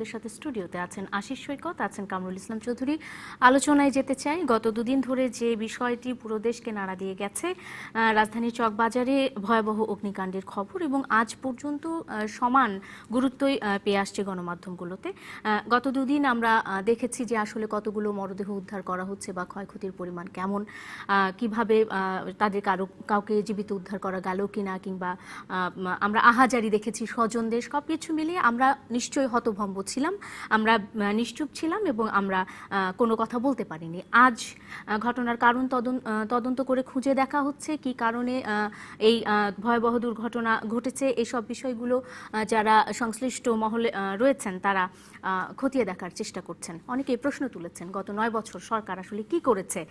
আমাদের সাথে স্টুডিওতে আছেন আশিস সৈকত, আছেন কামরুল ইসলাম চৌধুরী। আলোচনায় যেতে চাই, গত দুদিন ধরে যে বিষয়টি পুরো দেশকে নাড়া দিয়ে গেছে, রাজধানীর চকবাজারে ভয়াবহ অগ্নিকাণ্ডের খবর, এবং আজ পর্যন্ত সমান গুরুত্বই পেয়ে আসছে গণমাধ্যমগুলোতে। গত দুদিন আমরা দেখেছি যে আসলে কতগুলো মরদেহ উদ্ধার করা হচ্ছে বা ক্ষয়ক্ষতির পরিমাণ কেমন, কিভাবে তাদের কাউকে জীবিত উদ্ধার করা গেল কিনা, কিংবা আমরা আহাজারি দেখেছি স্বজনদের। সবকিছু মিলিয়ে আমরা নিশ্চয়ই হতভম্ব ছিলাম, আমরা নিশ্চুপ ছিলাম এবং আমরা কোনো কথা বলতে পারিনি। আজ ঘটনার কারণ তদন্ত করে খুঁজে দেখা হচ্ছে কি কারণে এই ভয়াবহ দুর্ঘটনা ঘটেছে। এসব বিষয়গুলো যারা সংশ্লিষ্ট মহলে রয়েছেন তারা খতিয়ে দেখার চেষ্টা করছেন। অনেকেই প্রশ্ন তুলেছেন গত 9 বছর সরকার আসলে কি করেছে,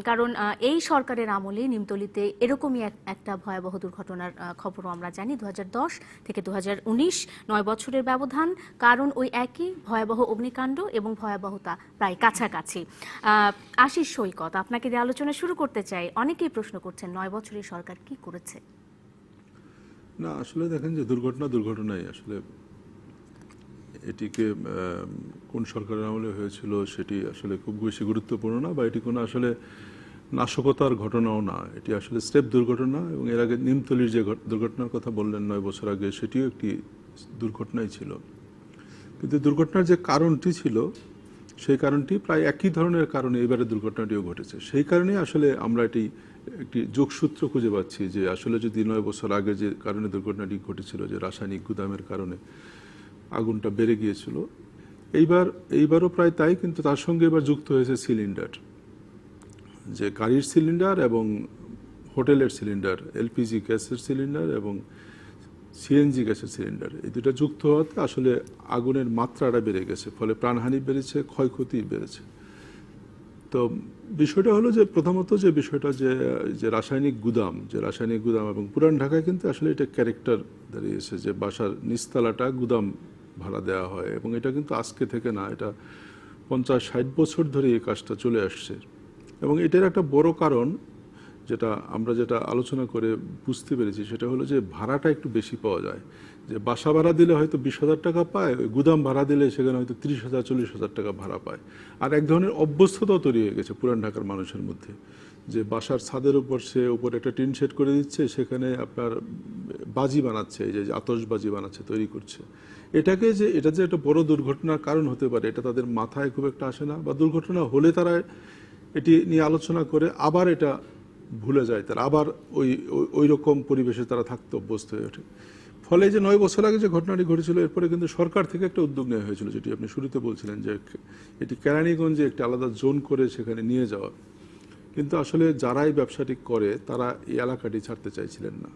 কারণ এই সরকারের আমলে নিমতলিতে এরকমই একটা ভয়াবহ দুর্ঘটনার খবরও আমরা জানি। 2010 থেকে 2019 9 বছরের ব্যবধান, কারণ ওই একই ভয়াবহ অগ্নিকাণ্ড এবং ভয়াবহতা প্রায় কাছাকাছি। আশিস সৈকত, আপনাকে দিয়ে আলোচনা শুরু করতে চাই। অনেকেই প্রশ্ন করছেন 9 বছরের সরকার কি করেছে। না, আসলে দেখেন যে দুর্ঘটনাই আসলে এটিকে কোন সরকারের আমলে হয়েছিল সেটি আসলে খুব বেশি গুরুত্বপূর্ণ না, বা এটি কোনো আসলে নাশকতার ঘটনাও না, এটি আসলে স্রেফ দুর্ঘটনা। এবং এর আগে নিমতলির যে দুর্ঘটনার কথা বললেন 9 বছর আগে, সেটিও একটি দুর্ঘটনাই ছিল। কিন্তু দুর্ঘটনার যে কারণটি ছিল সেই কারণটি প্রায় একই ধরনের কারণে এবারে দুর্ঘটনাটিও ঘটেছে। সেই কারণে আসলে আমরা একটি যোগসূত্র খুঁজে পাচ্ছি যে আসলে যদি 9 বছর আগে যে কারণে দুর্ঘটনাটি ঘটেছিল, যে রাসায়নিক গুদামের কারণে আগুনটা বেড়ে গিয়েছিল, এইবারও প্রায় তাই, কিন্তু তার সঙ্গে এবার যুক্ত হয়েছে সিলিন্ডার, যে গাড়ির সিলিন্ডার এবং হোটেলের সিলিন্ডার, এলপিজি গ্যাসের সিলিন্ডার এবং সিএনজি গ্যাসের সিলিন্ডার, এই দুটো যুক্ত হওয়াতে আসলে আগুনের মাত্রাটা বেড়ে গেছে, ফলে প্রাণহানি বেড়েছে, ক্ষয়ক্ষতি বেড়েছে। তো বিষয়টা হলো যে প্রথমত যে বিষয়টা যে রাসায়নিক গুদাম এবং পুরান ঢাকায় কিন্তু আসলে এটা ক্যারেক্টার দাঁড়িয়েছে যে বাসার নিচতলাটা গুদাম ভাড়া দেওয়া হয়, এবং এটা কিন্তু আজকে থেকে না, এটা 50-60 বছর ধরে এই কাজটা চলে আসছে। এবং এটার একটা বড় কারণ যেটা আলোচনা করে বুঝতে পেরেছি, সেটা হলো যে ভাড়াটা একটু বেশি পাওয়া যায়। যে বাসা ভাড়া দিলে হয়তো 20,000 টাকা পায়, ওই গুদাম ভাড়া দিলে সেখানে হয়তো 30,000-40,000 টাকা ভাড়া পায়। আর এক ধরনের অভ্যস্ততাও তৈরি হয়ে গেছে পুরান ঢাকার মানুষের মধ্যে, যে বাসার ছাদের উপর সে উপরে একটা টিন শেড করে দিচ্ছে, সেখানে আপনার বাজি বানাচ্ছে, এই যে আতশবাজি বানাচ্ছে, তৈরি করছে। এটা যে একটা বড় দুর্ঘটনার কারণ হতে পারে, এটা তাদের মাথায় খুব একটা আসে না, বা দুর্ঘটনা হলে তারা এটি নিয়ে আলোচনা করে আবার এটা ভুলে যায়, তারা আবার ওই রকম পরিবেশে তারা থাকতে অভ্যস্ত হয়ে ওঠে। ফলে যে 9 বছর আগে যে ঘটনাটি ঘটেছিল, এরপরে কিন্তু সরকার থেকে একটা উদ্যোগ নেওয়া হয়েছিল, যেটি আপনি শুরুতে বলছিলেন, যে এটি কেরানীগঞ্জে একটা আলাদা জোন করে সেখানে নিয়ে যাওয়া। কিন্তু আসলে যারা এই ব্যবসাটি করে তারা এই এলাকাটি ছাড়তে চাইছিলেন না।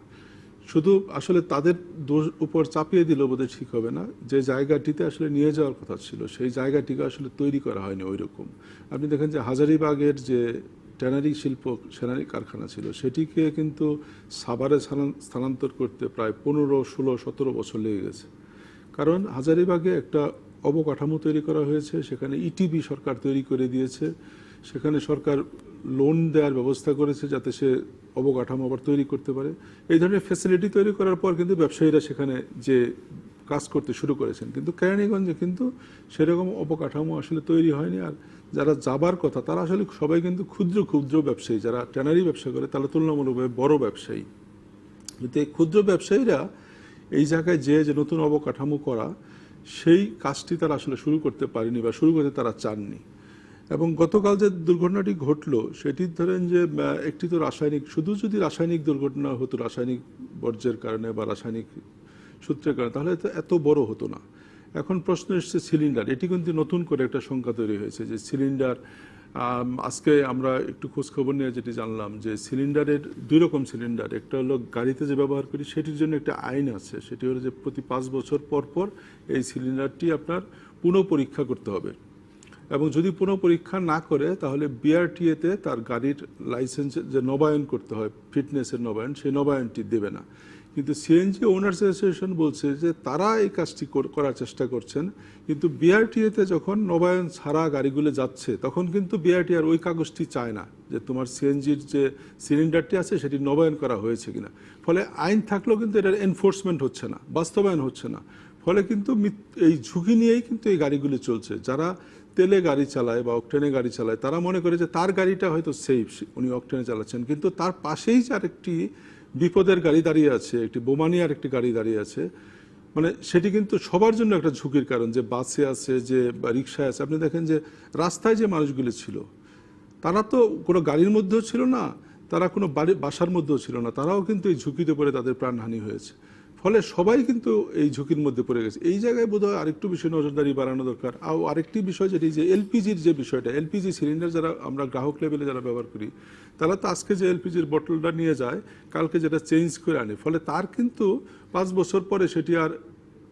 শুধু আসলে তাদের দোষ উপর চাপিয়ে দিল বোধহয় ঠিক হবে না, যে জায়গাটিতে আসলে নিয়ে যাওয়ার কথা ছিল সেই জায়গাটিকে আসলে তৈরি করা হয়নি ওই রকম। আপনি দেখেন যে হাজারীবাগের যে ট্যানারি সেনারি কারখানা ছিল, সেটিকে কিন্তু সাভারে স্থানান্তর করতে প্রায় 15, 16, 17 বছর লেগে গেছে। কারণ হাজারীবাগে একটা অবকাঠামো তৈরি করা হয়েছে, সেখানে ইটিবি সরকার তৈরি করে দিয়েছে, সেখানে সরকার লোন দেওয়ার ব্যবস্থা করেছে যাতে সে অবকাঠামো আবার তৈরি করতে পারে। এই ধরনের ফ্যাসিলিটি তৈরি করার পর কিন্তু ব্যবসায়ীরা সেখানে যে কাজ করতে শুরু করেছেন, কিন্তু কেরানীগঞ্জে কিন্তু সেরকম অবকাঠামো আসলে তৈরি হয়নি। আর যারা যাবার কথা তারা আসলে সবাই কিন্তু ক্ষুদ্র ব্যবসায়ী, যারা ট্যানারি ব্যবসা করে তারা তুলনামূলকভাবে বড় ব্যবসায়ী। কিন্তু এই ক্ষুদ্র ব্যবসায়ীরা এই জায়গায় যে নতুন অবকাঠামো করা, সেই কাজটি তারা আসলে শুরু করতে পারেনি বা শুরু করতে তারা চাননি। এবং গতকাল যে দুর্ঘটনাটি ঘটলো সেটি ধরেন যে একটি তো শুধু যদি রাসায়নিক দুর্ঘটনা হতো, রাসায়নিক বর্জ্যের কারণে বা রাসায়নিক সূত্রের কারণে, তাহলে এত বড় হতো না। এখন প্রশ্ন এসছে সিলিন্ডার, এটি কিন্তু নতুন করে একটা সংখ্যা তৈরি হয়েছে যে সিলিন্ডার। আজকে আমরা একটু খোঁজখবর নিয়ে যেটি জানলাম যে সিলিন্ডারের 2 রকম সিলিন্ডার, একটা হলো গাড়িতে যে ব্যবহার করি সেটির জন্য একটা আইন আছে, সেটি হলো যে প্রতি 5 বছর পর এই সিলিন্ডারটি আপনার পুনঃ পরীক্ষা করতে হবে, এবং যদি পুনঃ পরীক্ষা না করে তাহলে বিআরটিএতে তার গাড়ির লাইসেন্স যে নবায়ন করতে হয়, ফিটনেসের নবায়ন, সেই নবায়নটি দেবে না। কিন্তু সিএনজি ওনার্স অ্যাসোসিয়েশন বলছে যে তারা এই কাজটি করার চেষ্টা করছেন, কিন্তু বিআরটিএতে যখন নবায়ন ছাড়া গাড়িগুলো যাচ্ছে তখন কিন্তু বিআরটি আর ওই কাগজটি চায় না যে তোমার সিএনজির যে সিলিন্ডারটি আছে সেটি নবায়ন করা হয়েছে কিনা। ফলে আইন থাকলেও কিন্তু এটার এনফোর্সমেন্ট হচ্ছে না, বাস্তবায়ন হচ্ছে না। ফলে কিন্তু এই ঝুঁকি নিয়েই কিন্তু এই গাড়িগুলি চলছে। যারা তেলে গাড়ি চালায় বা অকটেনে গাড়ি চালায় তারা মনে করে যে তার গাড়িটা হয়তো সেফ, উনি অকটেনে চালাচ্ছেন, কিন্তু তার পাশেই যে আরেকটি বিপদের গাড়ি দাঁড়িয়ে আছে, একটি বোমা নিয়ে আরেকটি গাড়ি দাঁড়িয়ে আছে, মানে সেটি কিন্তু সবার জন্য একটা ঝুঁকির কারণ। যে বাসে আছে, যে রিক্সায় আছে, আপনি দেখেন যে রাস্তায় যে মানুষগুলি ছিল তারা তো কোনো গাড়ির মধ্যেও ছিল না, তারা কোনো বাসার মধ্যেও ছিল না, তারাও কিন্তু এই ঝুঁকিতে পড়ে তাদের প্রাণহানি হয়েছে। ফলে সবাই কিন্তু এই ঝুঁকির মধ্যে পড়ে গেছে। এই জায়গায় বোধহয় আরেকটু বিষয় নজরদারি বাড়ানো দরকার। আর আরেকটি বিষয় যেটি যে এলপিজির যে বিষয়টা, এলপিজি সিলিন্ডার যারা আমরা গ্রাহক লেভেলে যারা ব্যবহার করি, তারা তো আজকে যে এলপিজির বোতলটা নিয়ে যায় কালকে যেটা চেঞ্জ করে আনে, ফলে তার কিন্তু 5 বছর পরে সেটি আর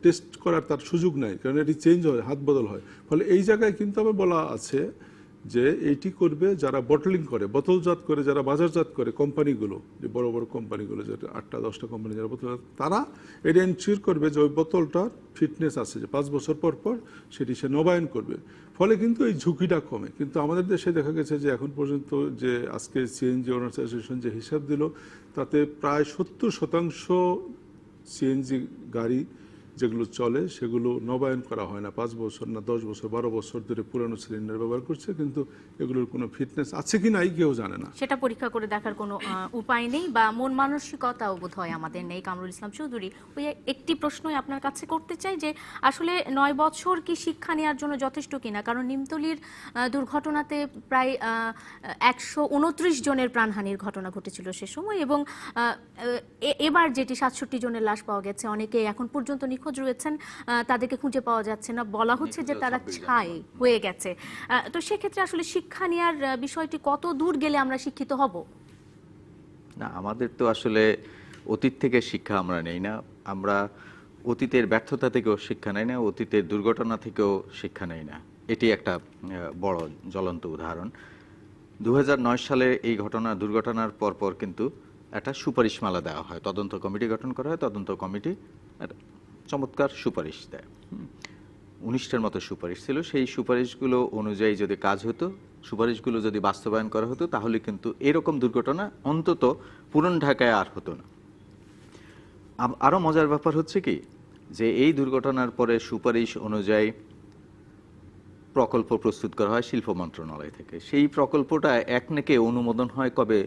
টেস্ট করার তার সুযোগ নাই, কারণ এটি চেঞ্জ হয়, হাত বদল হয়। ফলে এই জায়গায় কিন্তু আবার বলা আছে যে এইটি করবে যারা বটলিং করে, বোতলজাত করে, যারা বাজারজাত করে কোম্পানিগুলো, যে বড় বড় কোম্পানিগুলো, যেটা 8টা 10টা কোম্পানি যারা বোতল, তারা এটা এনশিওর করবে যে ওই বোতলটার ফিটনেস আছে, যে 5 বছর পর পর সেটি সে নবায়ন করবে। ফলে কিন্তু এই ঝুঁকিটা কমে। কিন্তু আমাদের দেশে দেখা গেছে যে এখন পর্যন্ত যে আজকে সিএনজি ওনার্স অ্যাসোসিয়েশন যে হিসাব দিল, তাতে প্রায় 70% সিএনজি গাড়ি যেগুলো চলে সেগুলো নবায়ন করা হয় না। 5 বছর না 10 বছর 12 বছর ধরে পুরানো সিলিন্ডার ব্যবহার করছে, কিন্তু এগুলোর কোনো ফিটনেস আছে কি নাই কেউ জানে না। সেটা পরীক্ষা করে দেখার কোনো উপায় নেই বা মন মানসিকতাও বোধ হয় আমাদের নেই। কামরুল ইসলাম চৌধুরী, ওই একটি প্রশ্নই আপনার কাছে করতে চাই যে আসলে 9 বছর কি শিক্ষা নেওয়ার জন্য যথেষ্ট কিনা? কারণ নিমতলির দুর্ঘটনাতে প্রায় 129 জনের প্রাণহানির ঘটনা ঘটেছিল সে সময়, এবং এবার যেটি 67 জনের লাশ পাওয়া গেছে, অনেকে এখন পর্যন্ত নিখোঁজ রয়েছেন, তাদেরকে খুঁজে পাওয়া যাচ্ছে না, বলা হচ্ছে যে তারা ছাই হয়ে গেছে। তো সেক্ষেত্রে আসলে শিক্ষা নেওয়ার বিষয়টি কত দূর গেলে আমরা শিক্ষিত হব? না, আমাদের তো আসলে অতীত থেকে শিক্ষা আমরা নেই না, আমরা অতীতের ব্যর্থতা থেকেও শিক্ষা নেই না, অতীতের দুর্ঘটনা থেকেও শিক্ষা নেই না। এটি একটা বড় জ্বলন্ত উদাহরণ। 2009 সালে এই দুর্ঘটনার পরপর কিন্তু একটা সুপারিশমালা দেওয়া হয়, তদন্ত কমিটি গঠন করা হয়, তদন্ত কমিটি চমৎকার সুপারিশ দেয়। 19টার মতো সুপারিশ ছিল। সেই সুপারিশগুলো অনুযায়ী যদি কাজ হতো, সুপারিশগুলো যদি বাস্তবায়ন করা হতো, তাহলে কিন্তু এরকম দুর্ঘটনা অন্তত পুরান ঢাকায় আর হতো না। আরও মজার ব্যাপার হচ্ছে কি, যে এই দুর্ঘটনার পরে সুপারিশ অনুযায়ী প্রকল্প প্রস্তুত করা হয় শিল্প মন্ত্রণালয় থেকে। সেই প্রকল্পটা একনেকে অনুমোদন হয় কবে?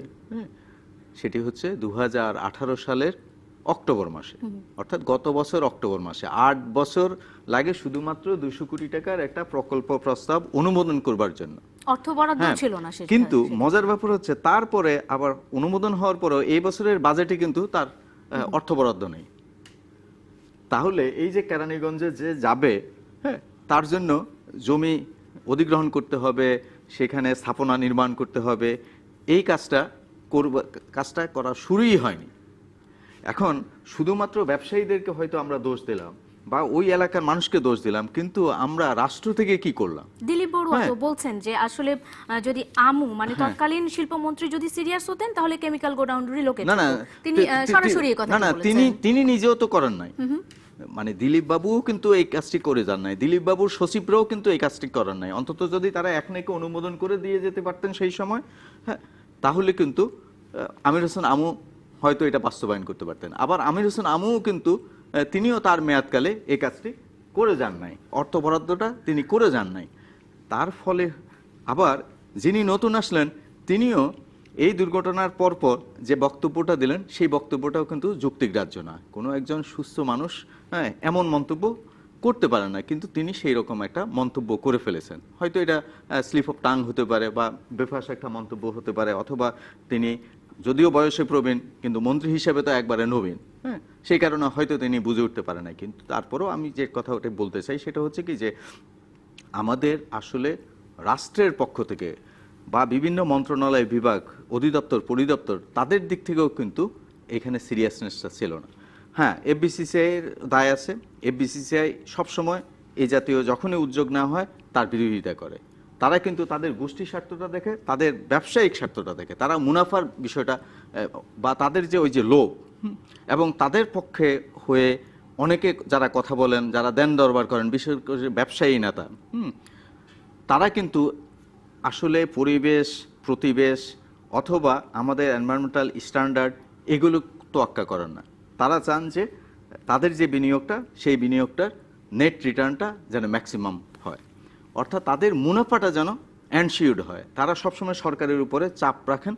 সেটি হচ্ছে 2018 সালের অক্টোবর মাসে, অর্থাৎ গত বছর অক্টোবর মাসে। 8 বছর লাগে শুধুমাত্র 200 কোটি টাকার একটা প্রকল্প প্রস্তাব অনুমোদন করবার জন্য। অর্থ বরাদ্দ ছিল না সেটা। কিন্তু মজার ব্যাপার হচ্ছে তারপরে আবার অনুমোদন হওয়ার পরেও এই বছরের বাজেটে কিন্তু তার অর্থ বরাদ্দ নেই। তাহলে এই যে কেরানীগঞ্জে যে যাবে, হ্যাঁ, তার জন্য জমি অধিগ্রহণ করতে হবে, সেখানে স্থাপনা নির্মাণ করতে হবে, এই কাজটা করা শুরুই হয়নি। এখন শুধুমাত্র ব্যবসায়ীদেরকে হয়তো আমরা দোষ দিলাম বা ওই এলাকার মানুষকে দোষ দিলাম, কিন্তু আমরা রাষ্ট্র থেকে কি করলাম? দিলীপ বড়ুয়া তো বলছেন যে আসলে যদি মানে তৎকালীন শিল্পমন্ত্রী যদি সিরিয়াস হতেন তাহলে কেমিক্যাল গোডাউন রিলোকেট না, তিনি সরাসরি এই কথা বলেছেন। তিনি নিজেও তো করেন নাই। মানে দিলীপ বাবুও কিন্তু এই কাজটি করে যান নাই, দিলীপ বাবুর সচিবরাও কিন্তু এই কাজটি করেন নাই। অন্তত যদি তারা একনেকে অনুমোদন করে দিয়ে যেতে পারতেন সেই সময়, হ্যাঁ, তাহলে কিন্তু আমির হোসেন আমু হয়তো এটা বাস্তবায়ন করতে পারতেন। আবার আমির হোসেন আমুও কিন্তু তিনিও তার মেয়াদকালে এই কাজটি করে যান নাই, অর্থ বরাদ্দটা তিনি করে যান নাই। তার ফলে আবার যিনি নতুন আসলেন তিনিও এই দুর্ঘটনার পরপর যে বক্তব্যটা দিলেন সেই বক্তব্যটাও কিন্তু যুক্তিগ্রাহ্য না। কোনো একজন সুস্থ মানুষ, হ্যাঁ, এমন মন্তব্য করতে পারে না, কিন্তু তিনি সেই রকম একটা মন্তব্য করে ফেলেছেন। হয়তো এটা স্লিপ অফ টাং হতে পারে বা বেফাস একটা মন্তব্য হতে পারে, অথবা তিনি যদিও বয়সে প্রবীণ কিন্তু মন্ত্রী হিসেবে তো একবারে নবীন, হ্যাঁ, সেই কারণে হয়তো তিনি বুঝে উঠতে পারে না। কিন্তু তারপরেও আমি যে কথা ওটা বলতে চাই সেটা হচ্ছে কি, যে আমাদের আসলে রাষ্ট্রের পক্ষ থেকে বা বিভিন্ন মন্ত্রণালয়, বিভাগ, অধিদপ্তর, পরিদপ্তর, তাদের দিক থেকেও কিন্তু এখানে সিরিয়াসনেসটা ছিল না। হ্যাঁ, এফবিসিসিআইয়ের দায় আছে। এফবিসিসিআই সবসময় এই জাতীয় যখনই উদ্যোগ নেওয়া হয় তার বিরোধিতা করে। তারা কিন্তু তাদের গোষ্ঠী স্বার্থটা দেখে, তাদের ব্যবসায়িক স্বার্থটা দেখে, তারা মুনাফার বিষয়টা বা তাদের যে ওই যে লোভ, এবং তাদের পক্ষে হয়ে অনেকে যারা কথা বলেন, যারা দেন দরবার করেন, বিশেষ করে ব্যবসায়ী নেতা, তারা কিন্তু আসলে পরিবেশ, প্রতিবেশ অথবা আমাদের এনভায়রনমেন্টাল স্ট্যান্ডার্ড এগুলো তোয়াক্কা করেন না। তারা চান যে তাদের যে বিনিয়োগটা সেই বিনিয়োগটার নেট রিটার্নটা যেন ম্যাক্সিমাম হয়, অর্থাৎ তাদের মুনাফাটা যেন এনশিওর্ড হয়। তারা সবসময় সরকারের উপরে চাপ রাখেন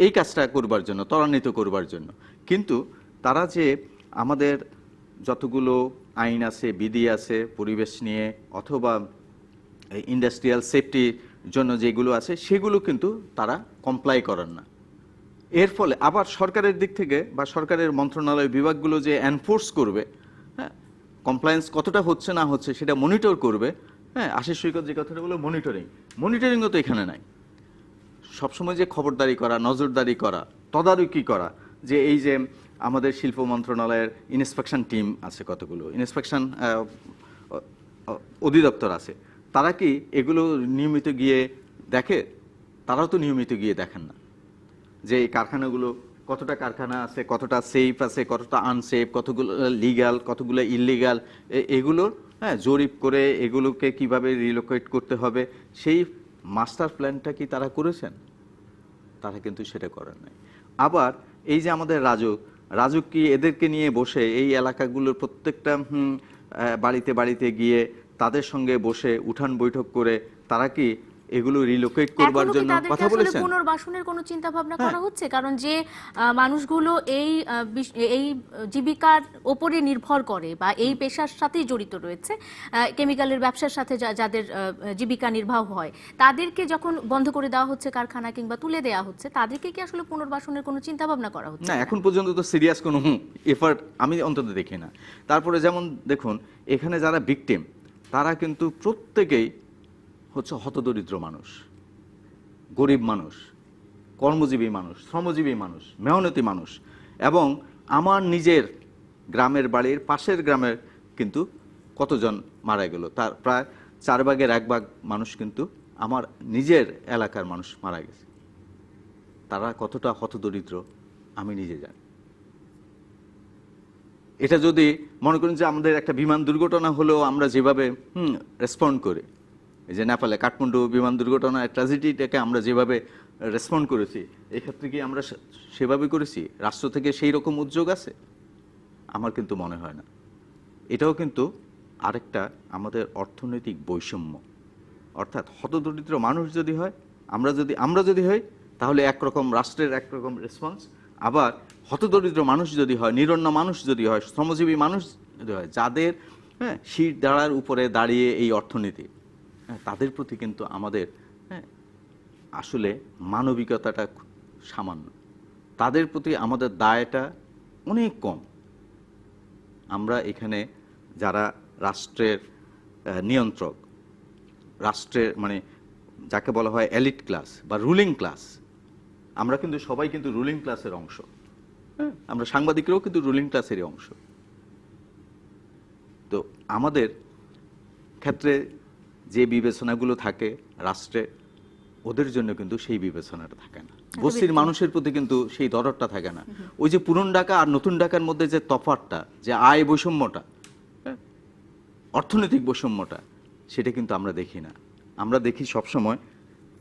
এই কাজটা করবার জন্য, ত্বরান্বিত করবার জন্য। কিন্তু তারা যে আমাদের যতগুলো আইন আছে, বিধি আছে পরিবেশ নিয়ে অথবা ইন্ডাস্ট্রিয়াল সেফটির জন্য যেগুলো আছে সেগুলো কিন্তু তারা কমপ্লাই করেন না। এর ফলে আবার সরকারের দিক থেকে বা সরকারের মন্ত্রণালয় বিভাগগুলো যে এনফোর্স করবে, হ্যাঁ, কমপ্লায়েন্স কতটা হচ্ছে না হচ্ছে সেটা মনিটর করবে, হ্যাঁ, আশিস সৈকত যে কথাটা বললো মনিটরিংও তো এখানে নাই। সবসময় যে খবরদারি করা, নজরদারি করা, তদারকি করা, যে এই যে আমাদের শিল্প মন্ত্রণালয়ের ইন্সপেকশন টিম আছে, কতগুলো ইন্সপেকশন অধিদপ্তর আছে, তারা কি এগুলো নিয়মিত গিয়ে দেখে? তারাও তো নিয়মিত গিয়ে দেখেন না যে এই কারখানাগুলো কতটা কারখানা আছে, কতটা সেফ আছে, কতটা আনসেফ, কতগুলো লিগ্যাল, কতগুলো ইললিগ্যাল, এগুলোর হ্যাঁ জরিপ করে এগুলোকে কিভাবে রিলোকেট করতে হবে সেই মাস্টার প্ল্যানটা কি তারা করেছেন? তারা কিন্তু সেটা করেন নাই। আবার এই যে আমাদের রাজুক কি এদেরকে নিয়ে বসে এই এলাকাগুলোর প্রত্যেকটা বাড়িতে বাড়িতে গিয়ে তাদের সঙ্গে বসে উঠান বৈঠক করে তারা কি এগুলো রিলোকেট করবার জন্য কথা বলেছেন? পুনর্বাসনের কোনো চিন্তা ভাবনা করা হচ্ছে? কারণ যে মানুষগুলো এই জীবিকার উপরে নির্ভর করে বা এই পেশার সাথেই জড়িত রয়েছে, কেমিক্যালের ব্যবসার সাথে যাদের জীবিকা নির্বাহ হয়, তাদেরকে যখন বন্ধ করে দেওয়া হচ্ছে কারখানা কিংবা তুলে দেওয়া হচ্ছে, তাদেরকে কি আসলে পুনর্বাসনের কোনো চিন্তা ভাবনা করা হচ্ছে? না, এখন পর্যন্ত তো সিরিয়াস কোনো এফার্ট আমি অন্তত দেখি না। তারপরে যেমন দেখুন এখানে যারা ভিকটিম তারা কিন্তু প্রত্যেকেই হচ্ছে হতদরিদ্র মানুষ, গরিব মানুষ, কর্মজীবী মানুষ, শ্রমজীবী মানুষ, মেহনতি মানুষ। এবং আমার নিজের গ্রামের বাড়ির পাশের গ্রামের কিন্তু কতজন মারা গেল, তার প্রায় 4 ভাগের 1 ভাগ মানুষ কিন্তু আমার নিজের এলাকার মানুষ মারা গেছে। তারা কতটা হতদরিদ্র আমি নিজে জানি। এটা যদি মনে করেন যে আমাদের একটা বিমান দুর্ঘটনা হলেও আমরা যেভাবে রেসপন্ড করি, এই যে নেপালে কাঠমান্ডু বিমান দুর্ঘটনার ট্র্যাজেডিটাকে আমরা যেভাবে রেসপন্ড করেছি, এক্ষেত্রে কি আমরা সেভাবে করেছি? রাষ্ট্র থেকে সেই রকম উদ্যোগ আছে? আমার কিন্তু মনে হয় না। এটাও কিন্তু আরেকটা আমাদের অর্থনৈতিক বৈষম্য। অর্থাৎ হতদরিদ্র মানুষ যদি হয়, আমরা যদি হই তাহলে একরকম রাষ্ট্রের একরকম রেসপন্স, আবার হতদরিদ্র মানুষ যদি হয়, নিরন্ন মানুষ যদি হয়, শ্রমজীবী মানুষ যদি হয়, যাদের শীত দাঁড়ার উপরে দাঁড়িয়ে এই অর্থনীতি, তাদের প্রতি কিন্তু আমাদের আসলে মানবিকতাটা সামান্য, তাদের প্রতি আমাদের দায়টা অনেক কম। আমরা এখানে যারা রাষ্ট্রের নিয়ন্ত্রক, রাষ্ট্রের মানে যাকে বলা হয় এলিট ক্লাস বা রুলিং ক্লাস, আমরা কিন্তু সবাই কিন্তু রুলিং ক্লাসের অংশ। আমরা সাংবাদিকরাও কিন্তু রুলিং ক্লাসেরই অংশ। তো আমাদের ক্ষেত্রে যে বিবেচনাগুলো থাকে রাষ্ট্রে, ওদের জন্য কিন্তু সেই বিবেচনাটা থাকে না। বস্তির মানুষের প্রতি কিন্তু সেই দরদটা থাকে না। ওই যে পুরন ঢাকা আর নতুন ঢাকার মধ্যে যে তফাৎটা, যে আয় বৈষম্যটা, অর্থনৈতিক বৈষম্যটা, সেটা কিন্তু আমরা দেখি না। আমরা দেখি সবসময়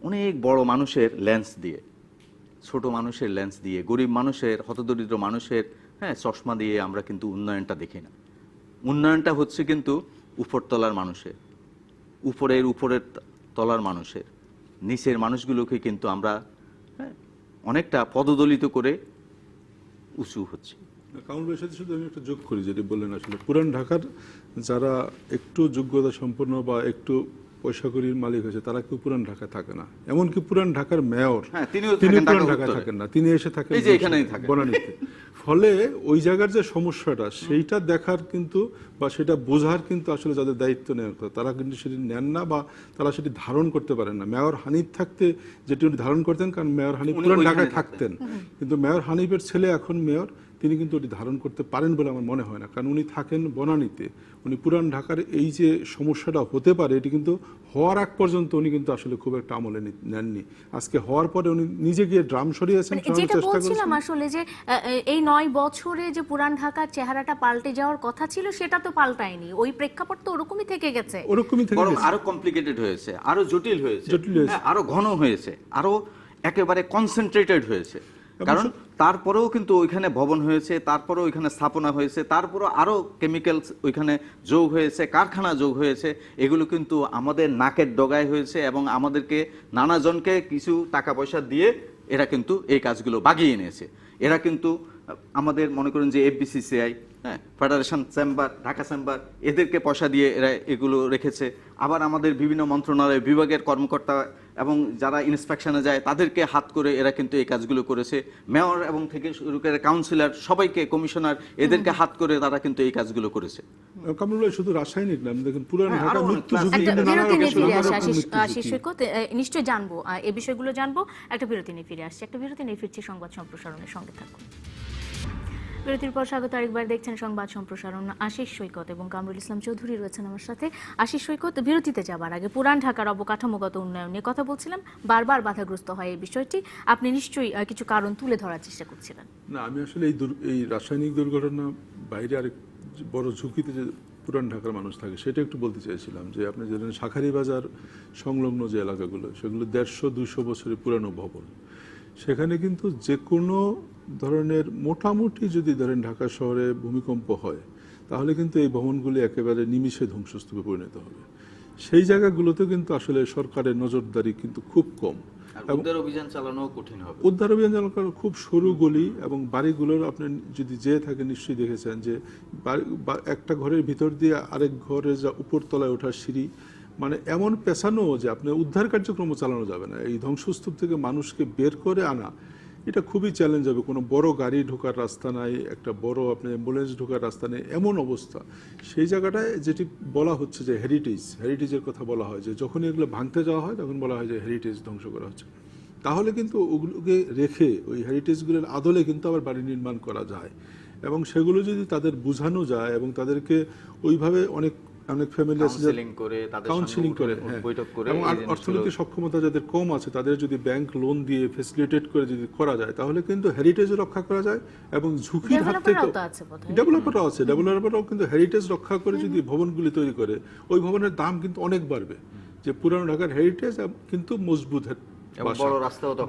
অনেক বড় মানুষের লেন্স দিয়ে, ছোট মানুষের লেন্স দিয়ে, গরিব মানুষের, হতদরিদ্র মানুষের চশমা দিয়ে আমরা কিন্তু উন্নয়নটা দেখি না। উন্নয়নটা হচ্ছে কিন্তু উপরতলার মানুষের, উপরের তলার মানুষের, নিচের মানুষগুলোকে কিন্তু আমরা অনেকটা পদদলিত করে উঁচু হচ্ছে। কামরুল ভাইয়ের সাথে শুধু আমি একটা যোগ করি, যেটি বললেন আসলে পুরান ঢাকার যারা একটু যোগ্যতা সম্পন্ন বা একটু পয়সা কড়ির মালিক হয়েছে তারা কেউ পুরান ঢাকায় থাকে না। এমনকি পুরান ঢাকার মেয়র তিনি পুরান ঢাকায় থাকেন না, তিনি এসে থাকেন বনানীতে। ফলে ওই জায়গার যে সমস্যাটা সেইটা দেখার কিন্তু বা সেটা বোঝার কিন্তু আসলে যাদের দায়িত্ব নেওয়ার কথা তারা কিন্তু সেটি নেন না বা তারা সেটি ধারণ করতে পারেন না। মেয়র হানিফ থাকতে যেটি উনি ধারণ করতেন, কারণ মেয়র হানিফ পুরান ঢাকায় থাকতেন, কিন্তু মেয়র হানিফের ছেলে এখন মেয়র, তিনি কিন্তু ওটি ধারণ করতে পারেন বলে আমার মনে হয় না, কারণ উনি থাকেন বনানীতে। উনি পুরান ঢাকার এই যে সমস্যাটা হতে পারে এটি কিন্তু হওয়ার আগ পর্যন্ত উনি কিন্তু আসলে খুব একটা আমলে নেননি। আজকে হওয়ার পরে উনি নিজে গিয়ে ড্রাম সরিয়েছেন। যেটা বলছিলাম আসলে যে এই 9 বছরে যে পুরান ঢাকার চেহারাটা পাল্টে যাওয়ার কথা ছিল সেটা তো পাল্টায়নি, ওই প্রেক্ষাপট তো ওরকমই থেকে গেছে, আরো কমপ্লিকেটেড হয়েছে, আরো জটিল হয়েছে, আরো ঘন হয়েছে, আরো একেবারে কনসেন্ট্রেটেড হয়েছে। কারণ তারপরেও কিন্তু ওইখানে ভবন হয়েছে, তারপরেও ওইখানে স্থাপনা হয়েছে, তারপরেও আরো কেমিক্যালস ওইখানে যোগ হয়েছে, কারখানা যোগ হয়েছে, এগুলো কিন্তু আমাদের নাকের ডগায় হয়েছে এবং আমাদেরকে নানাজনকে কিছু টাকা পয়সা দিয়ে এরা কিন্তু এই কাজগুলো বাগিয়ে নিয়েছে। এরা কিন্তু আমাদের মনে করেন যে এফবিসিসিআই, হ্যাঁ, ফেডারেশন চেম্বার, ঢাকা চেম্বার, এদেরকে পয়সা দিয়ে এরা এগুলো রেখেছে। আবার আমাদের বিভিন্ন মন্ত্রণালয় বিভাগের কর্মকর্তা এবং যারা ইন্সপেকশনে যায় তাদেরকে হাত করে এরা কিন্তু এই কাজগুলো করেছে। মেয়র এবং থেকে শুরু করে কাউন্সিলর সবাইকে, কমিশনার, এদেরকে হাত করে তারা কিন্তু এই কাজগুলো করেছে। কামরুল ভাই, শুধু রাসায়নিক না, দেখুন পুরান হ্যাঁ, ঢাকা আরো অনেক মৃত্যু class ঝুঁকি একটা কিন্তু নানা বিরতি নিয়ে রকম ফিরে আসে মৃত্যু আশিস ঝুঁকি। সৈকত, নিশ্চয়ই জানবো এই বিষয়গুলো জানবো। একটা বিরতি নিয়ে ফিরে আসছি, একটা বিরতি নিয়ে ফিরছি, সংবাদ সম্প্রসারণের সঙ্গে থাকুন। বিরতির পর স্বাগত আরেকবার, দেখছেন সংবাদ সম্প্রসারণ। আশিস সৈকত এবং কামরুল ইসলাম চৌধুরী রয়েছেন আমার সাথে। আশিস সৈকত, বিরতিতে যাবার আগে পুরান ঢাকার অবকাঠামোগত উন্নয়ন নিয়ে কথা বলছিলাম, বারবার বাধাগ্রস্ত হয় এই বিষয়টি। আপনি নিশ্চয়ই কিছু কারণ তুলে ধরার চেষ্টা করছিলেন। না, আমি আসলে এই রাসায়নিক দুর্ঘটনা বাইরে আরেক বড় ঝুঁকিতে যে পুরান ঢাকার মানুষ থাকে সেটা একটু বলতে চাইছিলাম। যে আপনি জানেন শাঁখারী বাজার সংলগ্ন যে এলাকাগুলো, সেগুলো 150-200 বছরের পুরানো ভবন। সেখানে কিন্তু যে কোনো ধরনের মোটামুটি যদি ধরেন ঢাকা শহরে ভূমিকম্প হয়, তাহলে কিন্তু এই ভবনগুলি একেবারে নিমিষে ধ্বংসস্তূপে পরিণত হবে। সেই জায়গাগুলোতে কিন্তু আসলে সরকারের নজরদারি কিন্তু খুব কম। উদ্ধার অভিযান চালানো কঠিন হবে। উদ্ধার অভিযান চালানো খুব সরু গলি এবং বাড়িগুলোর আপনি যদি যেয়ে থাকেন নিশ্চয়ই দেখেছেন যে একটা ঘরের ভিতর দিয়ে আরেক ঘরে যা উপরতলায় ওঠার সিঁড়ি, মানে এমন পেছানো যে আপনি উদ্ধার কার্যক্রম চালানো যাবে না। এই ধ্বংসস্তূপ থেকে মানুষকে বের করে আনা, এটা খুবই চ্যালেঞ্জ হবে। কোনো বড় গাড়ি ঢোকার রাস্তা নাই, একটা বড় আপনি অ্যাম্বুলেন্স ঢোকার রাস্তা নেই, এমন অবস্থা। সেই জায়গাটায় যেটি বলা হচ্ছে যে হেরিটেজের কথা বলা হয়, যে যখনই এগুলো ভাঙতে যাওয়া হয় তখন বলা হয় যে হেরিটেজ ধ্বংস করা হচ্ছে। তাহলে কিন্তু ওগুলোকে রেখে ওই হেরিটেজগুলোর আদলে কিন্তু আবার বাড়ি নির্মাণ করা যায়, এবং সেগুলো যদি তাদের বোঝানো যায় এবং তাদেরকে ওইভাবে অনেক ফ্যামিলি আছে কাউন্সিলিং করে, হ্যাঁ, এবং অর্থনৈতিক সক্ষমতা যাদের কম আছে তাদের যদি ব্যাংক লোন দিয়ে ফ্যাসিলিটেট করে যদি করা যায়, তাহলে কিন্তু হেরিটেজও রক্ষা করা যায় এবং ঝুঁকির হাত থেকে ডেভেলপাররাও কিন্তু হেরিটেজ রক্ষা করে যদি ভবনগুলি তৈরি করে, ওই ভবনের দাম কিন্তু অনেক বাড়বে। যে পুরানো ঢাকার হেরিটেজ কিন্তু মজবুত,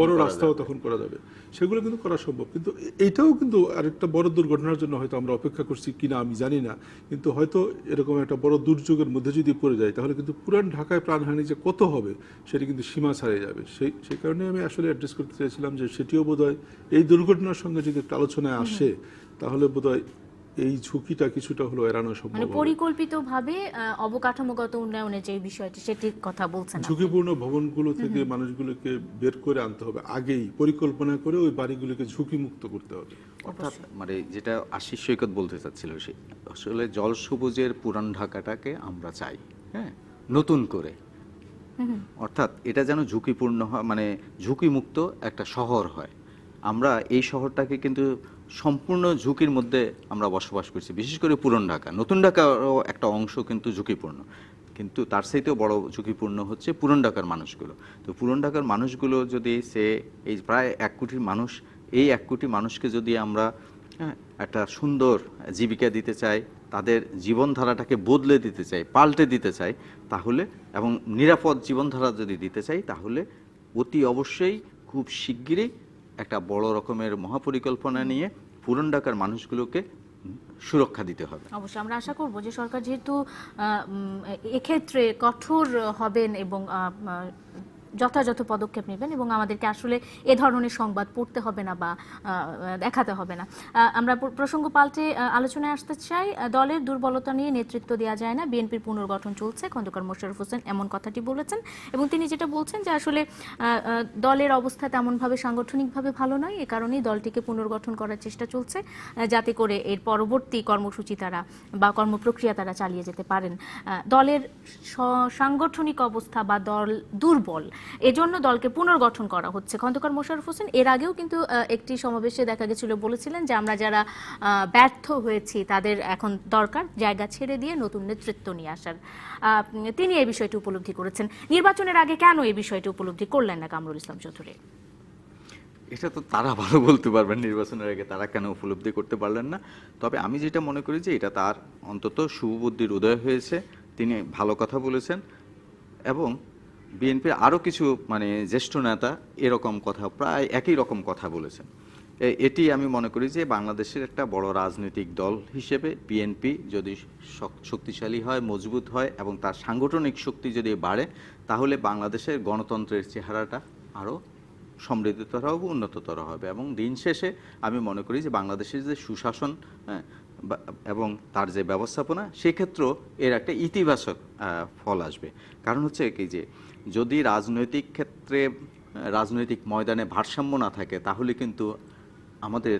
বড় রাস্তাও তখন করা যাবে, সেগুলো কিন্তু করা সম্ভব। কিন্তু এইটাও কিন্তু আরেকটা বড় দুর্ঘটনার জন্য হয়তো আমরা অপেক্ষা করছি কিনা আমি জানি না, কিন্তু হয়তো এরকম একটা বড় দুর্যোগের মধ্যে যদি পড়ে যায় তাহলে কিন্তু পুরান ঢাকায় প্রাণহানি যে কত হবে সেটি কিন্তু সীমা ছাড়িয়ে যাবে। সেই কারণে আমি আসলে অ্যাড্রেস করতে চাইছিলাম যে সেটিও বোধহয় এই দুর্ঘটনার সঙ্গে যদি একটা আলোচনায় আসে তাহলে বোধহয় এই ঝুঁকিটা কিছুটা হলো এড়ানো সম্ভব। মানে পরিকল্পিতভাবে অবকাঠামোগত উন্নয়নের যে বিষয়টি সেটির কথা বলছেন। ঝুঁকিপূর্ণ ভবনগুলো থেকে মানুষগুলোকে বের করে আনতে হবে, আগেই পরিকল্পনা করে ওই বাড়িগুলোকে ঝুঁকি মুক্ত করতে হবে। অর্থাৎ মানে যেটা আশিস সৈকত বলতে চাচ্ছিল, সে আসলে জল সবুজের পুরান ঢাকাটাকে আমরা চাই, হ্যাঁ, নতুন করে। অর্থাৎ এটা যেন ঝুঁকিপূর্ণ হয়, মানে ঝুঁকিমুক্ত একটা শহর হয়। আমরা এই শহরটাকে কিন্তু সম্পূর্ণ ঝুঁকির মধ্যে আমরা বসবাস করছি, বিশেষ করে পুরান ঢাকা। নতুন ঢাকারও একটা অংশ কিন্তু ঝুঁকিপূর্ণ, কিন্তু তার চাইতেও বড় ঝুঁকিপূর্ণ হচ্ছে পুরান ঢাকার মানুষগুলো। তো পুরান ঢাকার মানুষগুলো যদি এই প্রায় 1 কোটি মানুষ, এই 1 কোটি মানুষকে যদি আমরা একটা সুন্দর জীবিকা দিতে চাই, তাদের জীবনধারাটাকে বদলে দিতে চাই, পাল্টে দিতে চাই, তাহলে এবং নিরাপদ জীবনধারা যদি দিতে চাই, তাহলে অতি অবশ্যই খুব শিগগিরই একটা বড় রকমের মহাপরিকল্পনা নিয়ে পুরান ঢাকার মানুষগুলোকে সুরক্ষা দিতে হবে। অবশ্যই আমরা আশা করব যে সরকার যেহেতু এক্ষেত্রে কঠোর হবেন এবং যথাযথ পদক্ষেপ নেবেন এবং আমাদেরকে আসলে এ ধরনের সংবাদ পড়তে হবে না বা দেখাতে হবে না। আমরা প্রসঙ্গ পাল্টে আলোচনায় আসতে চাই। দলের দুর্বলতা নিয়ে নেতৃত্ব দেওয়া যায় না, বিএনপির পুনর্গঠন চলছে, খন্দকার মোশাররফ হোসেন এমন কথাটি বলেছেন। এবং তিনি যেটা বলছেন যে আসলে দলের অবস্থা তেমনভাবে সাংগঠনিকভাবে ভালো নয়, এ কারণেই দলটিকে পুনর্গঠন করার চেষ্টা চলছে, যাতে করে এর পরবর্তী কর্মসূচি তারা বা কর্মপ্রক্রিয়া তারা চালিয়ে যেতে পারেন। দলের সাংগঠনিক অবস্থা বা দল দুর্বল, এজন্য দলকে পুনর্গঠন করা হচ্ছে। খন্দকার মোশাররফ হোসেন এর আগেও কিন্তু একটি সমাবেশে দেখা গেছিল, বলেছিলেন যে আমরা যারা ব্যর্থ হয়েছি তাদের এখন দরকার জায়গা ছেড়ে দিয়ে নতুন নেতৃত্ব নিয়ে আসার। তিনি এই বিষয়টি উপলব্ধি করেছেন। নির্বাচনের আগে কেন এই বিষয়টি উপলব্ধি করলেন না কামরুল ইসলাম চৌধুরী? এটা তো তারা ভালো বলতে পারবেন, নির্বাচনের আগে তারা কেন উপলব্ধি করতে পারলেন না। তবে আমি যেটা মনে করি যে এটা তার অন্তত শুভবুদ্ধির উদয় হয়েছে, তিনি ভালো কথা বলেছেন। এবং বিএনপির আরও কিছু মানে জ্যেষ্ঠ নেতা এরকম কথা, প্রায় একই রকম কথা বলেছেন। এটি আমি মনে করি যে বাংলাদেশের একটা বড় রাজনৈতিক দল হিসেবে বিএনপি যদি শক্তিশালী হয়, মজবুত হয় এবং তার সাংগঠনিক শক্তি যদি বাড়ে, তাহলে বাংলাদেশের গণতন্ত্রের চেহারাটা আরও সমৃদ্ধতর হবে, উন্নততর হবে। এবং দিন শেষে আমি মনে করি যে বাংলাদেশের যে সুশাসন এবং তার যে ব্যবস্থাপনা, সেক্ষেত্রেও এর একটা ইতিবাচক ফল আসবে। কারণ হচ্ছে কি, যে যদি রাজনৈতিক ক্ষেত্রে রাজনৈতিক ময়দানে ভারসাম্য না থাকে, তাহলে কিন্তু আমাদের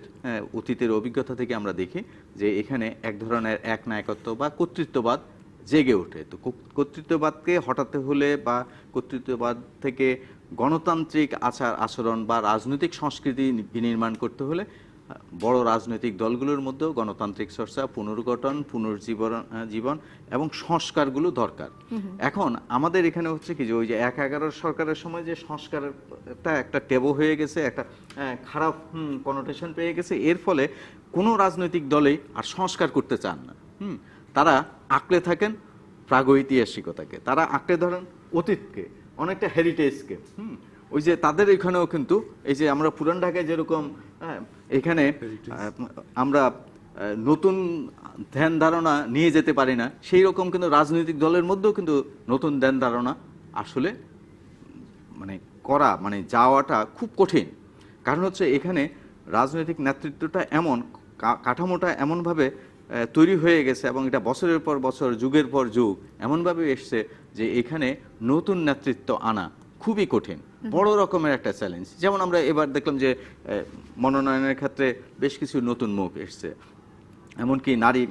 অতীতের অভিজ্ঞতা থেকে আমরা দেখি যে এখানে এক ধরনের একনায়কত্ব বা কর্তৃত্ববাদ জেগে ওঠে। তো কর্তৃত্ববাদকে হটাতে হলে বা কর্তৃত্ববাদ থেকে গণতান্ত্রিক আচার আচরণ বা রাজনৈতিক সংস্কৃতি বিনির্মাণ করতে হলে বড় রাজনৈতিক দলগুলোর মধ্যেও গণতান্ত্রিক চর্চা, পুনর্গঠন, পুনর্জীবন এবং সংস্কারগুলো দরকার। এখন আমাদের এখানে হচ্ছে কি, যে ওই যে ১/১১ সরকারের সময় যে সংস্কারটা একটা টেবু হয়ে গেছে, একটা খারাপ কনোটেশন পেয়ে গেছে, এর ফলে কোনো রাজনৈতিক দলেই আর সংস্কার করতে চান না। তারা আঁকড়ে থাকেন প্রাগৈতিহাসিকতাকে, তারা আঁকড়ে ধরেন অতীতকে, অনেকটা হেরিটেজকে। ওই যে তাদের এখানেও কিন্তু এই যে আমরা পুরান ঢাকায় যেরকম এখানে আমরা নতুন ধ্যান ধারণা নিয়ে যেতে পারি না, সেই রকম কিন্তু রাজনৈতিক দলের মধ্যেও কিন্তু নতুন ধ্যান ধারণা আসলে যাওয়াটা খুব কঠিন। কারণ হচ্ছে এখানে রাজনৈতিক নেতৃত্বটা এমন, কাঠামোটা এমনভাবে তৈরি হয়ে গেছে এবং এটা বছরের পর বছর, যুগের পর যুগ এমনভাবে এসছে যে এখানে নতুন নেতৃত্ব আনা খুবই কঠিন, বড় রকমের একটা চ্যালেঞ্জ। যেমন আমরা এবার দেখলাম যে মনোনয়নের ক্ষেত্রে বেশ কিছু নতুন মুখ এসছে, এমনকি নারী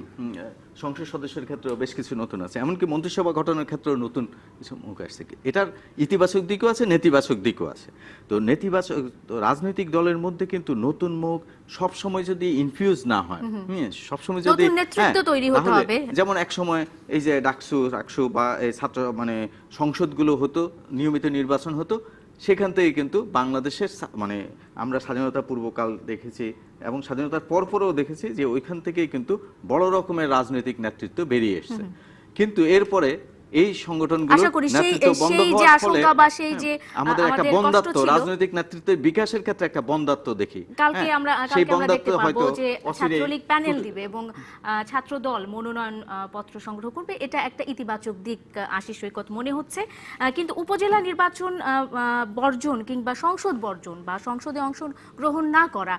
সংসদ সদস্যের ক্ষেত্রেও বেশ কিছু নতুন আছে, এমনকি মন্ত্রিসভা গঠনের ক্ষেত্রেও নতুন কিছু মুখ আসছে। এটার ইতিবাচক দিকও আছে, নেতিবাচক দিকও আছে। তো রাজনৈতিক দলের মধ্যে কিন্তু নতুন মুখ সবসময় যদি ইনফিউজ না হয়, সবসময় যদি যেমন এক সময় এই যে ডাকসু বা ছাত্র সংসদগুলো হতো, নিয়মিত নির্বাচন হতো, সেখান থেকে কিন্তু বাংলাদেশের আমরা স্বাধীনতা পূর্বকাল দেখেছি এবং স্বাধীনতার পরপরও দেখেছি যে ওইখান থেকেই কিন্তু বড় রকমের রাজনৈতিক নেতৃত্ব বেরিয়ে এসছে। কিন্তু এরপরে এই সংগঠনগুলো নেতৃত্ব বন্ধ হওয়ার ফলে আমাদের একটা বন্দাত্ব, রাজনৈতিক নেতৃত্বের বিকাশের ক্ষেত্রে একটা বন্দাত্ব দেখি। কালকে আমরা দেখতে পাবো যে ছাত্রলীগ প্যানেল দিবে এবং ছাত্র দল মনোনয়ন পত্র সংগ্রহ করবে, এটা একটা ইতিবাচক দিক আশিস সৈকত মনে হচ্ছে। কিন্তু উপজেলা নির্বাচন বর্জন কিংবা সংসদ বর্জন বা সংসদে অংশগ্রহণ না করা,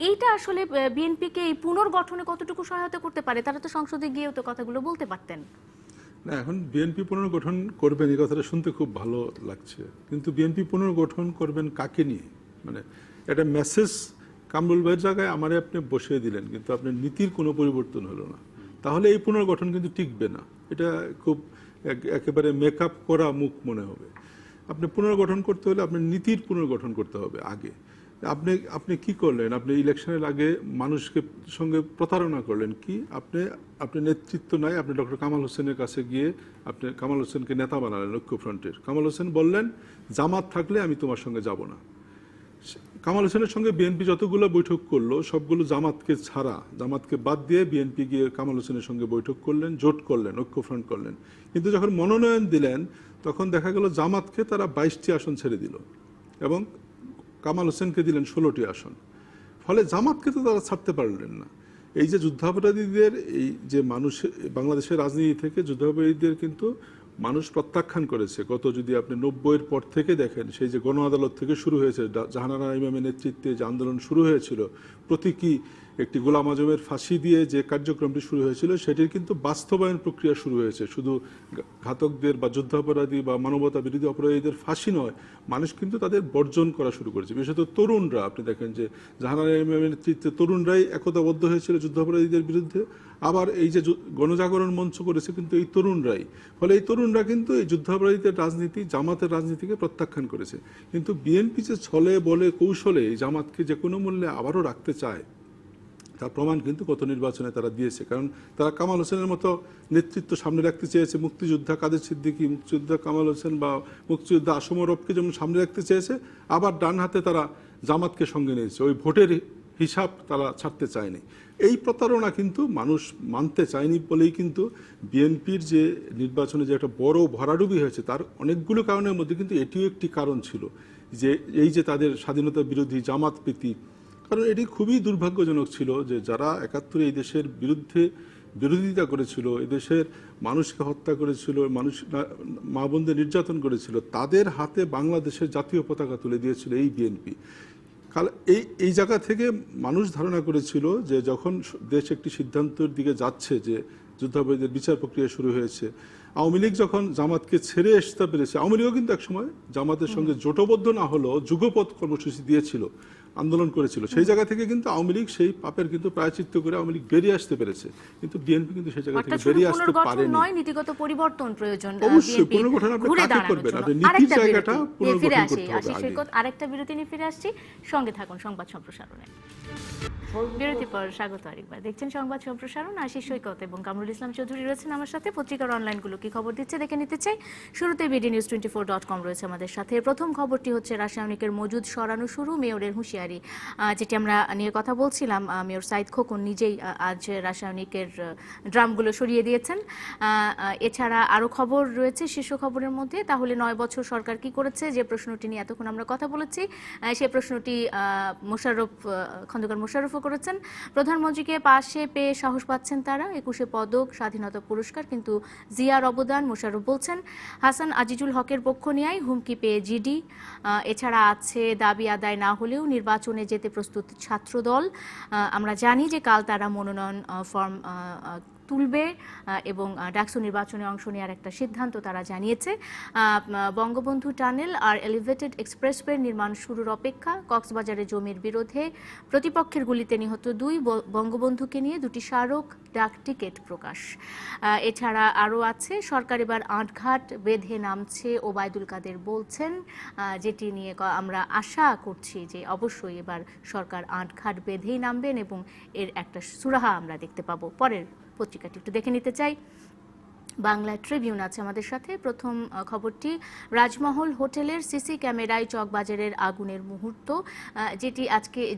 এইটা আসলে বিএনপিকে এই পুনর্গঠনে কতটুকু সহায়তা করতে পারে? তারা তো সংসদে গিয়েও তো কথাগুলো বলতে পারতেন। না, এখন বিএনপি পুনর্গঠন করবেন এই কথাটা শুনতে খুব ভালো লাগছে, কিন্তু বিএনপি পুনর্গঠন করবেন কাকে নিয়ে? একটা মেসেজ কামরুল ভাইয়ের জায়গায় আমারে আপনি বসিয়ে দিলেন, কিন্তু আপনার নীতির কোনো পরিবর্তন হলো না, তাহলে এই পুনর্গঠন কিন্তু টিকবে না। এটা খুব একেবারে মেকআপ করা মুখ মনে হবে। আপনি পুনর্গঠন করতে হলে আপনার নীতির পুনর্গঠন করতে হবে আগে। আপনি কি করলেন? আপনি ইলেকশনের আগে মানুষকে সঙ্গে প্রতারণা করলেন কি? আপনি নেতৃত্ব নাই, আপনি ডক্টর কামাল হোসেনের কাছে গিয়ে আপনি কামাল হোসেনকে নেতা বানালেন ঐক্যফ্রন্টের। কামাল হোসেন বললেন জামাত থাকলে আমি তোমার সঙ্গে যাব না। কামাল হোসেনের সঙ্গে বিএনপি যতগুলো বৈঠক করলো সবগুলো জামাতকে ছাড়া, জামাতকে বাদ দিয়ে বিএনপি গিয়ে কামাল হোসেনের সঙ্গে বৈঠক করলেন, জোট করলেন, ঐক্যফ্রন্ট করলেন। কিন্তু যখন মনোনয়ন দিলেন তখন দেখা গেল জামাতকে তারা 22টি আসন ছেড়ে দিল এবং কামাল হোসেনকে দিলেন 16টি আসন। ফলে জামাতকে তো তারা ছাড়তে পারলেন না। এই যে যুদ্ধাপরাধীদের, এই যে মানুষ বাংলাদেশের রাজনীতি থেকে যুদ্ধাপরাধীদের কিন্তু মানুষ প্রত্যাখ্যান করেছে। যদি আপনি 90-এর পর থেকে দেখেন, সেই যে গণ আদালত থেকে শুরু হয়েছে, জাহানারা ইমামের নেতৃত্বে যে আন্দোলন শুরু হয়েছিল, প্রতীকী একটি গোলাম আজমের ফাঁসি দিয়ে যে কার্যক্রমটি শুরু হয়েছিল, সেটির কিন্তু বাস্তবায়ন প্রক্রিয়া শুরু হয়েছে। শুধু ঘাতকদের বা যুদ্ধাপরাধী বা মানবতা বিরোধী অপরাধীদের ফাঁসি নয়, মানুষ কিন্তু তাদের বর্জন করা শুরু করেছে। বিশেষত তরুণরা, আপনি দেখেন যে জাহানারা ইমামের নেতৃত্বে তরুণরাই একতাবদ্ধ হয়েছিল যুদ্ধাপরাধীদের বিরুদ্ধে। আবার এই যে গণজাগরণ মঞ্চ করেছে কিন্তু এই তরুণরাই। ফলে এই তরুণরা কিন্তু এই যুদ্ধাপরাধীদের রাজনীতি, জামাতের রাজনীতিকে প্রত্যাখ্যান করেছে। কিন্তু বিএনপি যে ছলে বলে কৌশলে এই জামাতকে যে কোনো মূল্যে আবারও রাখতে চায়, তার প্রমাণ কিন্তু গত নির্বাচনে তারা দিয়েছে। কারণ তারা কামাল হোসেনের মতো নেতৃত্ব সামনে রাখতে চেয়েছে, মুক্তিযোদ্ধা কাদের সিদ্দিকী, মুক্তিযোদ্ধা কামাল হোসেন বা মুক্তিযোদ্ধা আসম রবকে যেমন সামনে রাখতে চেয়েছে, আবার ডান হাতে তারা জামাতকে সঙ্গে নিয়েছে। ওই ভোটের হিসাব তারা ছাড়তে চায়নি। এই প্রতারণা কিন্তু মানুষ মানতে চায়নি বলেই কিন্তু বিএনপির যে নির্বাচনে যে একটা বড় ভরাডুবি হয়েছে, তার অনেকগুলো কারণের মধ্যে কিন্তু এটিও একটি কারণ ছিল, যে এই যে তাদের স্বাধীনতা বিরোধী, জামাত প্রীতি, কারণ এটি খুবই দুর্ভাগ্যজনক ছিল যে যারা ৭১ এই দেশের বিরুদ্ধে বিরোধিতা করেছিল, এদেশের মানুষকে হত্যা করেছিল, মানুষ মা বোনদের নির্যাতন করেছিল, তাদের হাতে বাংলাদেশের জাতীয় পতাকা তুলে দিয়েছিল এই বিএনপি। এই জায়গা থেকে মানুষ ধারণা করেছিল যে যখন দেশ একটি সিদ্ধান্তের দিকে যাচ্ছে যে যুদ্ধাপরাধীদের বিচার প্রক্রিয়া শুরু হয়েছে, আওয়ামী লীগ যখন জামাতকে ছেড়ে আসতে পেরেছে, আওয়ামী লীগও কিন্তু একসময় জামাতের সঙ্গে জোটবদ্ধ না হলেও যুগপৎ কর্মসূচি দিয়েছিল, আন্দোলন করেছিল, সেই জায়গা থেকে কিন্তু আওয়ামী লীগ সেই পাপের কিন্তু প্রায়শ্চিত্ত করে আওয়ামী লীগ বেরিয়ে আসতে পেরেছে, কিন্তু বিএনপি কিন্তু সেই জায়গা থেকে বেরিয়ে আসতে পারেনি। নয়, নীতিগত পরিবর্তন প্রয়োজন। অবশ্যই পুনর্গঠন আপনি কাকে করবেন, আপনি নীতির জায়গাটা পুনর্গঠন করতে হবে আগে। আরেকটা বিরতি নিয়ে ফিরে আসছি, সঙ্গে থাকুন সংবাদ সম্প্রসারণে। বিরতির পর স্বাগত আরেকবার। দেখছেন সংবাদ সম্প্রসারণ। আশিস সৈকত এবং কামরুল ইসলাম চৌধুরী রয়েছেন আমার সাথে। পত্রিকার অনলাইনগুলো কি খবর দিচ্ছে দেখে নিতে চাই। শুরুতে bdnews24.com রয়েছে আমাদের সাথে। প্রথম খবরটি হচ্ছে রাসায়নিকের মজুদ সরানো শুরু, মেয়রের হুঁশিয়ারি, যেটি আমরা নিয়ে কথা বলছিলাম। মেয়র সাইদ খোকন নিজেই আজ রাসায়নিকের ড্রামগুলো সরিয়ে দিয়েছেন। এছাড়া আরও খবর রয়েছে শীর্ষ খবরের মধ্যে। তাহলে 9 বছর সরকার কি করেছে, যে প্রশ্নটি নিয়ে এতক্ষণ আমরা কথা বলেছি, সে প্রশ্নটি খন্দকার মোশাররফও করেছেন। প্রধানমন্ত্রীকে পাশে পেয়ে সাহস পাচ্ছেন তারা। 21 পদক, স্বাধীনতা পুরস্কার, কিন্তু জিয়ার অবদান, মোশাররফ বলছেন। হাসান আজিজুল হকের পক্ষ নেয় হুমকি পেয়ে জিডি। এছাড়া আছে দাবি আদায় না হলেও নির্বাচনে যেতে প্রস্তুত ছাত্রদল। আমরা জানি যে কাল তারা মনোনয়ন ফর্ম তুলবে এবং ডাকসু নির্বাচনে অংশ নেওয়ার একটা সিদ্ধান্ত তারা জানিয়েছে। বঙ্গবন্ধু টানেল আর এলিভেটেড এক্সপ্রেসওয়ে নির্মাণ শুরুর অপেক্ষা। কক্সবাজারে জমির বিরোধে প্রতিপক্ষের গুলিতে নিহত 2, বঙ্গবন্ধুকে নিয়ে 2টি স্মারক ডাক টিকিট প্রকাশ। এছাড়া আরও আছে সরকার এবার আটঘাট বেঁধে নামছে, ওবায়দুল কাদের বলছেন, যেটি নিয়ে আমরা আশা করছি যে অবশ্যই এবার সরকার আটঘাট বেঁধেই নামবেন এবং এর একটা সুরাহা আমরা দেখতে পাবো। পরের পত্রিকাটি একটু দেখে নিতে চাই। বাংলা ট্রিবিউন আছে আমাদের সাথে। প্রথম খবরটি রাজমহল হোটেলের সিসি ক্যামেরায় চকবাজারের আগুনের মুহূর্ত,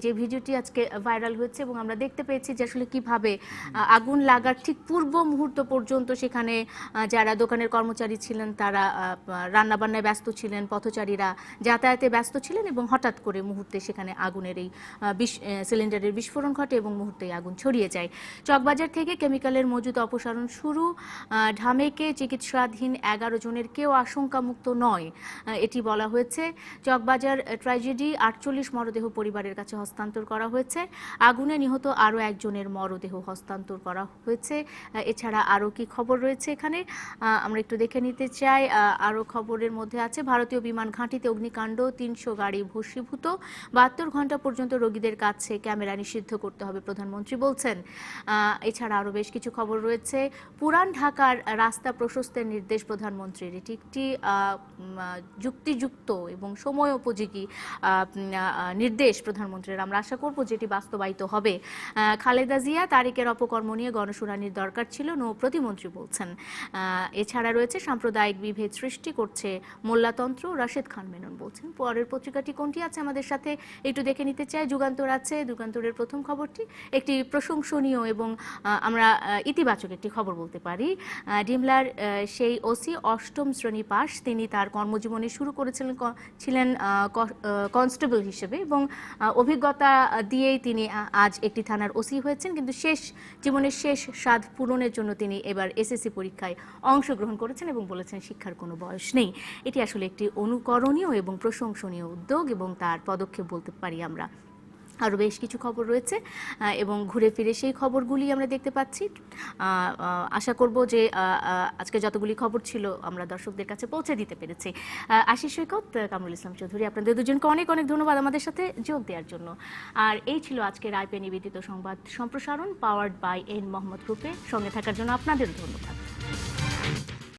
যে ভিডিওটি আজকে ভাইরাল হয়েছে এবং আমরা দেখতে পেয়েছি যে আসলে কিভাবে আগুন লাগার ঠিক পূর্ব মুহূর্ত পর্যন্ত সেখানে যারা দোকানের কর্মচারী ছিলেন তারা রান্নাবান্নায় ব্যস্ত ছিলেন, পথচারীরা যাতায়াতে ব্যস্ত ছিলেন এবং হঠাৎ করে মুহূর্তে সেখানে আগুনের এই সিলিন্ডারের বিস্ফোরণ ঘটে এবং মুহূর্তেই আগুন ছড়িয়ে যায়। চকবাজার থেকে কেমিক্যালের মজুদ অপসারণ শুরু। ঢামেকে চিকিৎসাধীন 11 জনের কেউ আশঙ্কামুক্ত নয়, এটি বলা হয়েছে। চকবাজার ট্র্যাজেডি, 48 মরদেহ পরিবারের কাছে হস্তান্তর করা হয়েছে। আগুনে নিহত আরও একজনের মরদেহ হস্তান্তর করা হয়েছে। এছাড়া আরও কি খবর রয়েছে এখানে আমরা একটু দেখে নিতে চাই। আরও খবরের মধ্যে আছে ভারতীয় বিমান ঘাঁটিতে অগ্নিকাণ্ড, 300 গাড়ি ভস্মীভূত। 72 ঘন্টা পর্যন্ত রোগীদের কাছে ক্যামেরা নিষিদ্ধ করতে হবে, প্রধানমন্ত্রী বলছেন। এছাড়া আরও বেশ কিছু খবর রয়েছে। পুরান ঢাকার রাস্তা প্রশস্তের নির্দেশ প্রধানমন্ত্রীর, এটি একটি যুক্তিযুক্ত এবং সময় উপযোগী নির্দেশ প্রধানমন্ত্রীর। আমরা আশা করব যেটি বাস্তবায়িত হবে। খালেদা জিয়া, তারেকের অপকর্ম নিয়ে গণশুনানির দরকার ছিল, নৌ প্রতিমন্ত্রী বলছেন। এছাড়া রয়েছে সাম্প্রদায়িক বিভেদ সৃষ্টি করছে মোল্লাতন্ত্র, রাশেদ খান মেনন বলছেন। পরের পত্রিকাটি কোনটি আছে আমাদের সাথে একটু দেখে নিতে চাই। যুগান্তর আছে। যুগান্তরের প্রথম খবরটি একটি প্রশংসনীয় এবং আমরা ইতিবাচক একটি খবর বলতে পারি। ডিমলার সেই ওসি 8ম শ্রেণী পাস, তিনি তার কর্মজীবনে শুরু ছিলেন কনস্টেবল হিসেবে এবং অভিজ্ঞতা দিয়েই তিনি আজ একটি থানার ওসি হয়েছেন, কিন্তু জীবনের শেষ স্বাদ পূরণের জন্য তিনি এবার এসএসসি পরীক্ষায় অংশগ্রহণ করেছেন এবং বলেছেন শিক্ষার কোনো বয়স নেই। এটি আসলে একটি অনুকরণীয় এবং প্রশংসনীয় উদ্যোগ এবং তার পদক্ষেপ বলতে পারি আমরা। আরও বেশ কিছু খবর রয়েছে এবং ঘুরে ফিরে সেই খবরগুলি আমরা দেখতে পাচ্ছি। আশা করব যে আজকে যতগুলি খবর ছিল আমরা দর্শকদের কাছে পৌঁছে দিতে পেরেছি। আশিস সৈকত, কামরুল ইসলাম চৌধুরী, আপনাদের দুজনকে অনেক অনেক ধন্যবাদ আমাদের সাথে যোগ দেওয়ার জন্য। আর এই ছিল আজকের আইপিএ নিবেদিত সংবাদ সম্প্রসারণ, পাওয়ার্ড বাই এন মোহাম্মদ গ্রুপে। সঙ্গে থাকার জন্য আপনাদেরও ধন্যবাদ।